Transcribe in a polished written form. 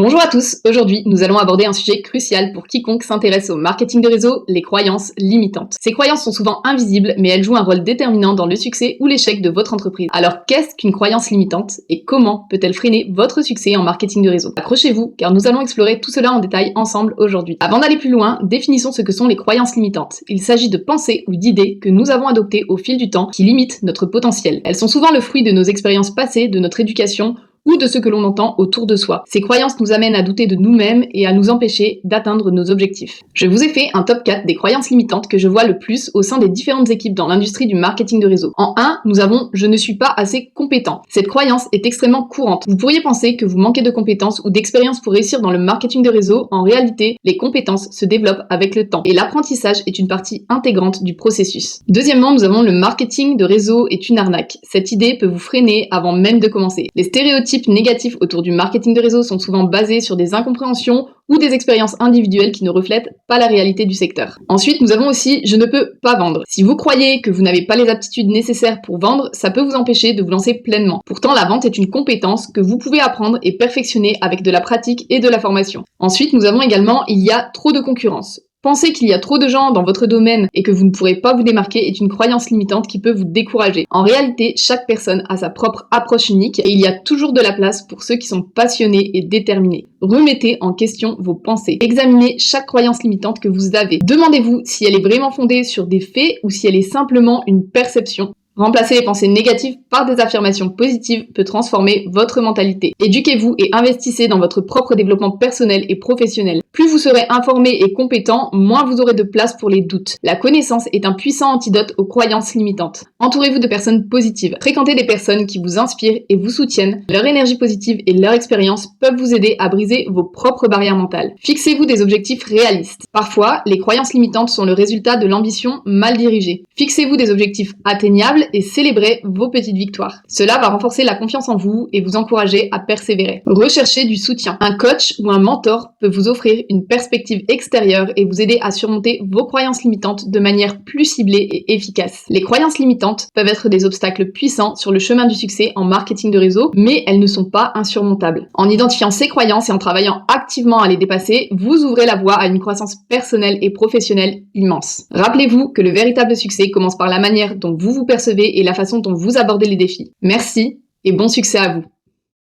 Bonjour à tous, aujourd'hui nous allons aborder un sujet crucial pour quiconque s'intéresse au marketing de réseau, les croyances limitantes. Ces croyances sont souvent invisibles mais elles jouent un rôle déterminant dans le succès ou l'échec de votre entreprise. Alors qu'est-ce qu'une croyance limitante et comment peut-elle freiner votre succès en marketing de réseau? Accrochez-vous car nous allons explorer tout cela en détail ensemble aujourd'hui. Avant d'aller plus loin, définissons ce que sont les croyances limitantes. Il s'agit de pensées ou d'idées que nous avons adoptées au fil du temps qui limitent notre potentiel. Elles sont souvent le fruit de nos expériences passées, de notre éducation, ou de ce que l'on entend autour de soi. Ces croyances nous amènent à douter de nous-mêmes et à nous empêcher d'atteindre nos objectifs. Je vous ai fait un top 4 des croyances limitantes que je vois le plus au sein des différentes équipes dans l'industrie du marketing de réseau. En 1, nous avons « je ne suis pas assez compétent ». Cette croyance est extrêmement courante. Vous pourriez penser que vous manquez de compétences ou d'expérience pour réussir dans le marketing de réseau. En réalité, les compétences se développent avec le temps et l'apprentissage est une partie intégrante du processus. Deuxièmement, nous avons « le marketing de réseau est une arnaque ». Cette idée peut vous freiner avant même de commencer. Les stéréotypes négatifs autour du marketing de réseau sont souvent basés sur des incompréhensions ou des expériences individuelles qui ne reflètent pas la réalité du secteur. Ensuite, nous avons aussi « je ne peux pas vendre ». Si vous croyez que vous n'avez pas les aptitudes nécessaires pour vendre, ça peut vous empêcher de vous lancer pleinement. Pourtant, la vente est une compétence que vous pouvez apprendre et perfectionner avec de la pratique et de la formation. Ensuite, nous avons également « il y a trop de concurrence ». Penser qu'il y a trop de gens dans votre domaine et que vous ne pourrez pas vous démarquer est une croyance limitante qui peut vous décourager. En réalité, chaque personne a sa propre approche unique et il y a toujours de la place pour ceux qui sont passionnés et déterminés. Remettez en question vos pensées. Examinez chaque croyance limitante que vous avez. Demandez-vous si elle est vraiment fondée sur des faits ou si elle est simplement une perception. Remplacer les pensées négatives par des affirmations positives peut transformer votre mentalité. Éduquez-vous et investissez dans votre propre développement personnel et professionnel. Plus vous serez informé et compétent, moins vous aurez de place pour les doutes. La connaissance est un puissant antidote aux croyances limitantes. Entourez-vous de personnes positives. Fréquentez des personnes qui vous inspirent et vous soutiennent. Leur énergie positive et leur expérience peuvent vous aider à briser vos propres barrières mentales. Fixez-vous des objectifs réalistes. Parfois, les croyances limitantes sont le résultat de l'ambition mal dirigée. Fixez-vous des objectifs atteignables et célébrez vos petites victoires. Cela va renforcer la confiance en vous et vous encourager à persévérer. Recherchez du soutien. Un coach ou un mentor peut vous offrir une perspective extérieure et vous aider à surmonter vos croyances limitantes de manière plus ciblée et efficace. Les croyances limitantes peuvent être des obstacles puissants sur le chemin du succès en marketing de réseau, mais elles ne sont pas insurmontables. En identifiant ces croyances et en travaillant activement à les dépasser, vous ouvrez la voie à une croissance personnelle et professionnelle immense. Rappelez-vous que le véritable succès commence par la manière dont vous vous percevez et la façon dont vous abordez les défis. Merci et bon succès à vous.